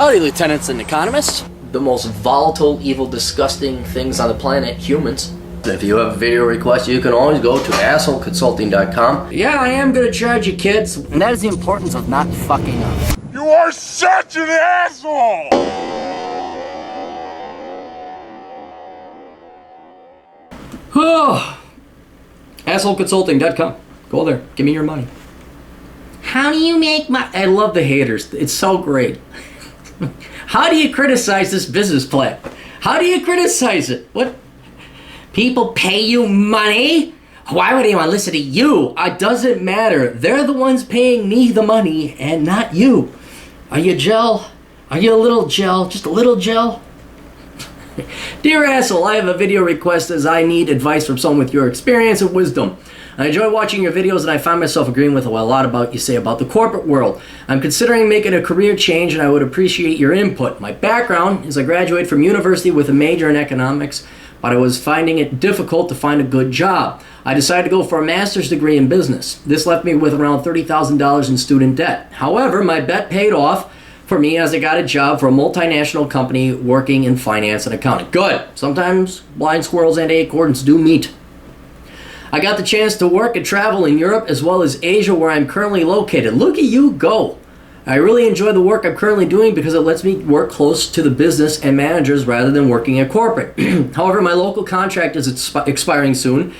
Howdy, lieutenants and economists. The most volatile, evil, disgusting things on the planet, humans. If you have a video request, you can always go to assholeconsulting.com. Yeah, I am gonna charge you, kids. And that is the importance of not fucking up. You are such an asshole! Oh, assholeconsulting.com. Go there. Give me your money. How do you make money? I love the haters. It's so great. How do you criticize this business plan? How do you criticize it? What? People pay you money? Why would anyone listen to you? It doesn't matter. They're the ones paying me the money and not you. Are you gel? Are you a little gel? Just a little gel? Dear asshole, I have a video request as I need advice from someone with your experience and wisdom. I enjoy watching your videos and I find myself agreeing with a lot about you say about the corporate world. I'm considering making a career change and I would appreciate your input. My background is I graduated from university with a major in economics, but I was finding it difficult to find a good job. I decided to go for a master's degree in business. This left me with around $30,000 in student debt. However, my bet paid off for me as I got a job for a multinational company working in finance and accounting. Good. Sometimes blind squirrels and acorns do meet. I got the chance to work and travel in Europe as well as Asia where I'm currently located. Look at you go. I really enjoy the work I'm currently doing because it lets me work close to the business and managers rather than working at corporate. However, my local contract is expiring soon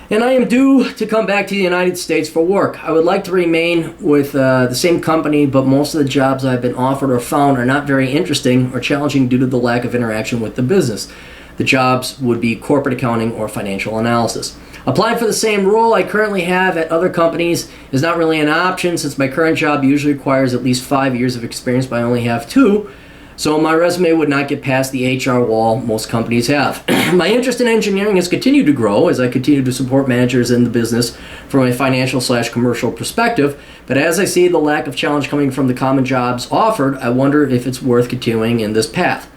and I am due to come back to the United States for work. I would like to remain with the same company, but most of the jobs I've been offered or found are not very interesting or challenging due to the lack of interaction with the business. The jobs would be corporate accounting or financial analysis. Applying for the same role I currently have at other companies is not really an option since my current job usually requires at least 5 years of experience, but I only have 2. So my resume would not get past the HR wall most companies have. My interest in engineering has continued to grow as I continue to support managers in the business from a financial/commercial perspective. But as I see the lack of challenge coming from the common jobs offered, I wonder if it's worth continuing in this path.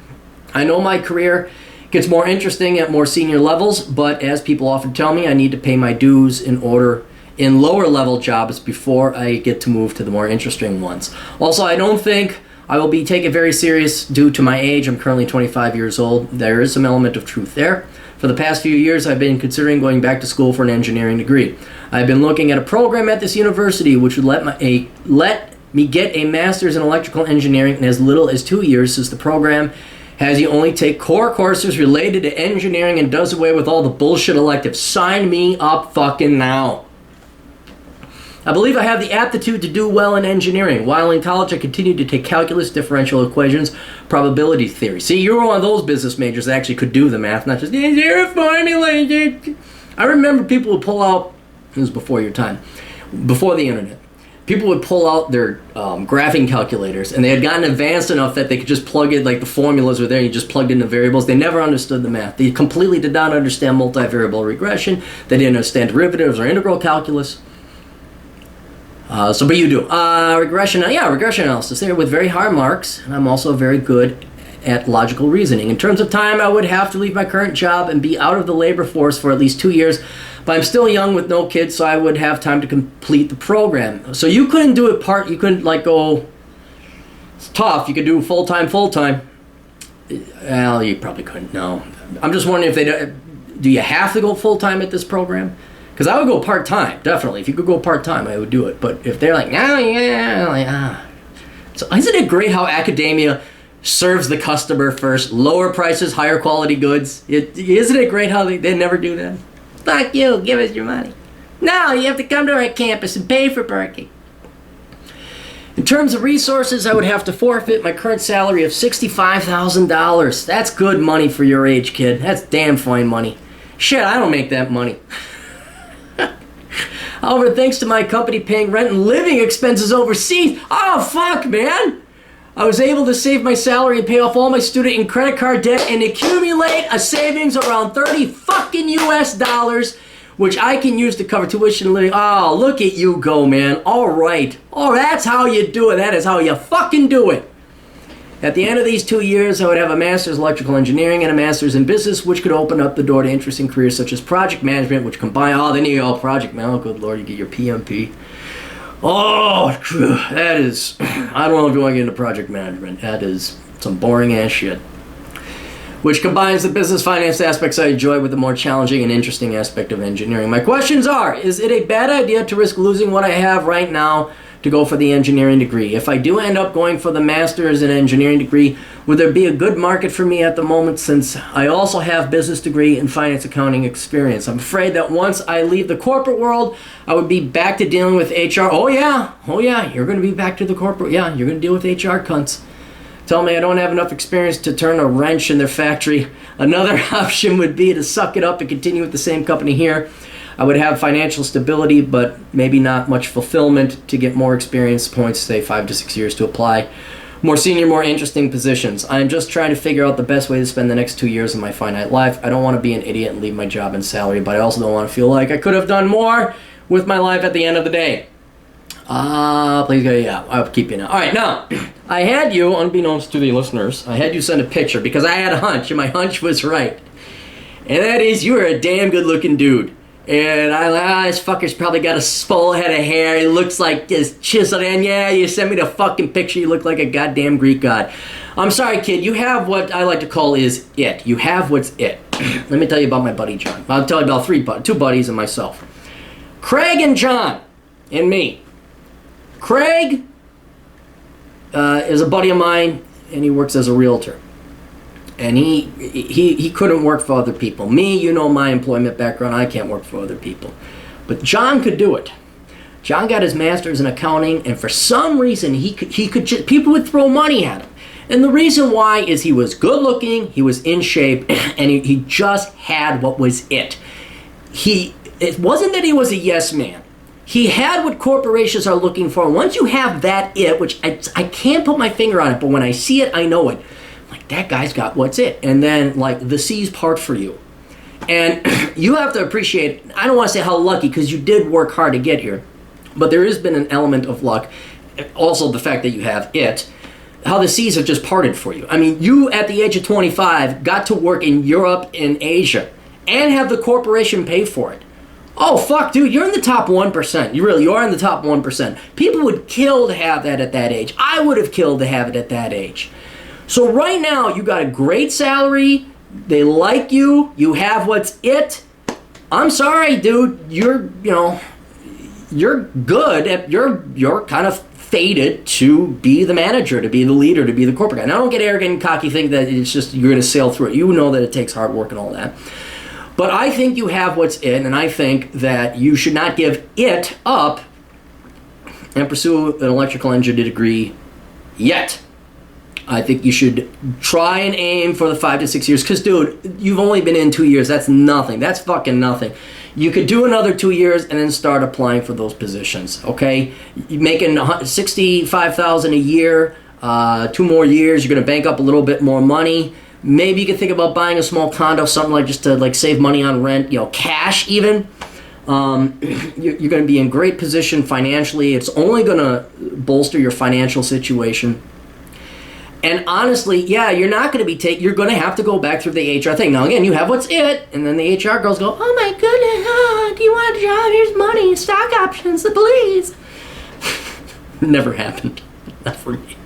I know my career gets more interesting at more senior levels, but as people often tell me, I need to pay my dues in lower level jobs before I get to move to the more interesting ones. Also, I don't think I will be taken very serious due to my age. I'm currently 25 years old. There is some element of truth there. For the past few years, I've been considering going back to school for an engineering degree. I've been looking at a program at this university which would let me get a master's in electrical engineering in as little as 2 years, since the program has you only take core courses related to engineering and does away with all the bullshit electives. Sign me up fucking now. I believe I have the aptitude to do well in engineering. While in college, I continued to take calculus, differential equations, probability theory. See, you were one of those business majors that actually could do the math, not just, is there a formula? I remember people would pull out, this was before your time, before the internet. People would pull out their graphing calculators, and they had gotten advanced enough that they could just plug in, like the formulas were there, and you just plugged in the variables. They never understood the math. They completely did not understand multivariable regression. They didn't understand derivatives or integral calculus. But you do. Regression analysis there with very high marks, and I'm also very good at logical reasoning. In terms of time, I would have to leave my current job and be out of the labor force for at least 2 years, but I'm still young with no kids, so I would have time to complete the program. So you couldn't do it you couldn't go, it's tough, you could do full-time. Well, you probably couldn't, no. I'm just wondering if do you have to go full-time at this program? Because I would go part-time, definitely. If you could go part-time, I would do it. But if they're like, So isn't it great how academia serves the customer first? Lower prices, higher quality goods. Isn't it great how they never do that? Fuck you, give us your money. No, you have to come to our campus and pay for parking. In terms of resources, I would have to forfeit my current salary of $65,000. That's good money for your age, kid. That's damn fine money. Shit, I don't make that money. However, thanks to my company paying rent and living expenses overseas, oh fuck, man! I was able to save my salary and pay off all my student and credit card debt and accumulate a savings around $30 fucking US, which I can use to cover tuition and living. Oh, look at you go, man. All right. Oh, that's how you do it. That is how you fucking do it. At the end of these 2 years, I would have a master's in electrical engineering and a master's in business, which could open up the door to interesting careers such as project management, which combine, then you go, project management, oh good lord, you get your PMP. Oh, that is, I don't know if you want to get into project management. That is some boring ass shit. Which combines the business finance aspects I enjoy with the more challenging and interesting aspect of engineering. My questions are, is it a bad idea to risk losing what I have right now to go for the engineering degree? If I do end up going for the master's in engineering degree, would there be a good market for me at the moment since I also have business degree and finance accounting experience? I'm afraid that once I leave the corporate world, I would be back to dealing with HR. Oh yeah, you're going to be back to the corporate. Yeah, you're going to deal with HR cunts. Tell me I don't have enough experience to turn a wrench in their factory. Another option would be to suck it up and continue with the same company here. I would have financial stability, but maybe not much fulfillment to get more experience points, say 5 to 6 years to apply. More senior, more interesting positions. I'm just trying to figure out the best way to spend the next 2 years of my finite life. I don't want to be an idiot and leave my job and salary, but I also don't want to feel like I could have done more with my life at the end of the day. Please go, yeah, I'll keep you now. All right, now, I had you, unbeknownst to the listeners, I had you send a picture because I had a hunch, and my hunch was right. And that is, you are a damn good-looking dude. And this fucker's probably got a full head of hair. He looks like this chiseled. And yeah, you sent me the fucking picture. You look like a goddamn Greek god. I'm sorry, kid. You have what I like to call is it. You have what's it. Let me tell you about my buddy John. I'll tell you about two buddies and myself. Craig and John and me. Craig is a buddy of mine, and he works as a realtor. And he couldn't work for other people. Me, you know my employment background, I can't work for other people. But John could do it. John got his master's in accounting, and for some reason, he could just, people would throw money at him. And the reason why is he was good looking, he was in shape, and he just had what was it. It wasn't that he was a yes man. He had what corporations are looking for. Once you have that it, which I can't put my finger on it, but when I see it, I know it. Like, that guy's got what's it. And then, like, the seas part for you. And you have to appreciate, I don't want to say how lucky, because you did work hard to get here. But there has been an element of luck. Also, the fact that you have it. How the seas have just parted for you. I mean, you, at the age of 25, got to work in Europe and Asia. And have the corporation pay for it. Oh, fuck, dude, you're in the top 1%. You are in the top 1%. People would kill to have that at that age. I would have killed to have it at that age. So right now, you got a great salary. They like you. You have what's it. I'm sorry, dude. You're good. You're kind of fated to be the manager, to be the leader, to be the corporate guy. And I don't get arrogant and cocky, think that it's just you're going to sail through it. You know that it takes hard work and all that. But I think you have what's it, and I think that you should not give it up and pursue an electrical engineering degree yet. I think you should try and aim for the 5 to 6 years. Because, dude, you've only been in 2 years. That's nothing. That's fucking nothing. You could do another 2 years and then start applying for those positions, okay? You're making $65,000 a year, 2 more years. You're going to bank up a little bit more money. Maybe you could think about buying a small condo, something like just to like save money on rent, cash even. You're going to be in great position financially. It's only going to bolster your financial situation. And honestly, yeah, you're not going to be you're going to have to go back through the HR thing. Now, again, you have what's it, and then the HR girls go, oh my goodness, do you want a job? Here's money, stock options, please. Never happened. Not for me.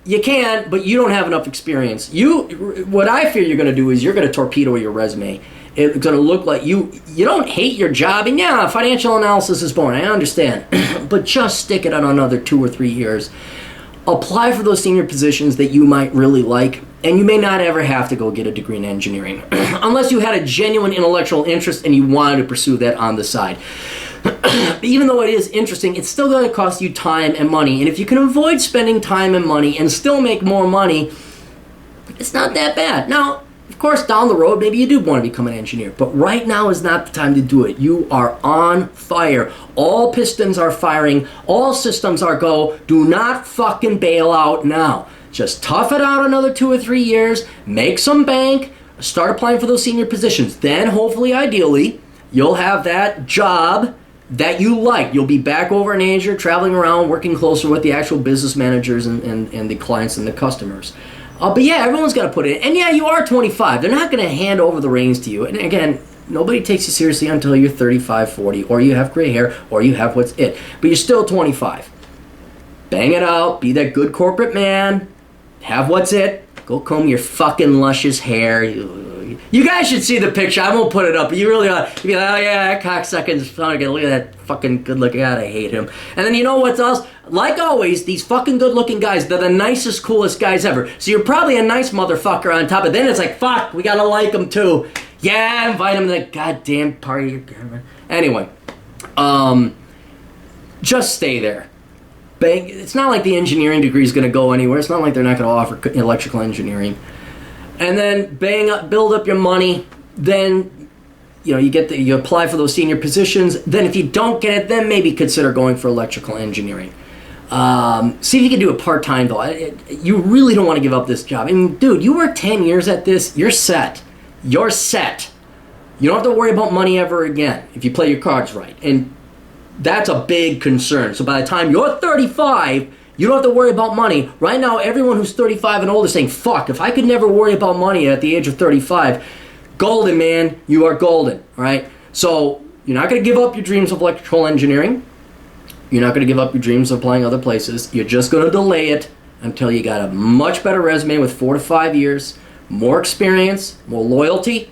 You can, but you don't have enough experience. What I fear you're going to do is you're going to torpedo your resume. It's going to look like you don't hate your job. And yeah, financial analysis is boring. I understand. But just stick it on another 2 or 3 years. Apply for those senior positions that you might really like. And you may not ever have to go get a degree in engineering. Unless you had a genuine intellectual interest and you wanted to pursue that on the side. Even though it is interesting, it's still going to cost you time and money. And if you can avoid spending time and money and still make more money, it's not that bad. Now, of course, down the road, maybe you do want to become an engineer. But right now is not the time to do it. You are on fire. All pistons are firing. All systems are go. Do not fucking bail out now. Just tough it out another 2 or 3 years. Make some bank. Start applying for those senior positions. Then, hopefully, ideally, you'll have that job that you like. You'll be back over in Asia, traveling around, working closer with the actual business managers and the clients and the customers. But yeah, everyone's got to put it in. And yeah, you are 25. They're not going to hand over the reins to you. And again, Nobody takes you seriously until you're 35, 40, or you have gray hair, or you have what's it. But you're still 25. Bang it out. Be that good corporate man. Have what's it. Go comb your fucking luscious hair. You guys should see the picture. I won't put it up. But you really ought to be like, oh yeah, that cocksucking son. Look at that fucking good-looking guy. I hate him. And then you know what else? Like always, these fucking good-looking guys, they're the nicest, coolest guys ever. So you're probably a nice motherfucker on top of it. Then it's like, fuck, we gotta like them too. Yeah, invite them to the goddamn party. Anyway, just stay there. Bang. It's not like the engineering degree is going to go anywhere. It's not like they're not going to offer electrical engineering. And then build up your money. Then, you apply for those senior positions. Then if you don't get it, then maybe consider going for electrical engineering. See if you can do it part-time though. You really don't want to give up this job. I mean, dude, you work 10 years at this, you're set. You're set. You don't have to worry about money ever again if you play your cards right. And that's a big concern. So by the time you're 35, you don't have to worry about money. Right now, everyone who's 35 and older is saying, fuck, if I could never worry about money at the age of 35, golden, man, you are golden, all right? So you're not going to give up your dreams of electrical engineering. You're not going to give up your dreams of applying other places. You're just going to delay it until you got a much better resume with 4 to 5 years, more experience, more loyalty,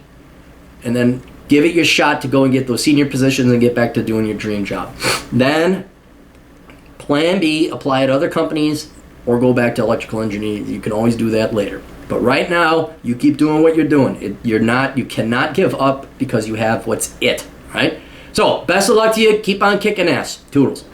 and then give it your shot to go and get those senior positions and get back to doing your dream job. Then, plan B, apply at other companies or go back to electrical engineering. You can always do that later. But right now, you keep doing what you're doing. You cannot give up because you have what's it, right? So, best of luck to you. Keep on kicking ass. Toodles.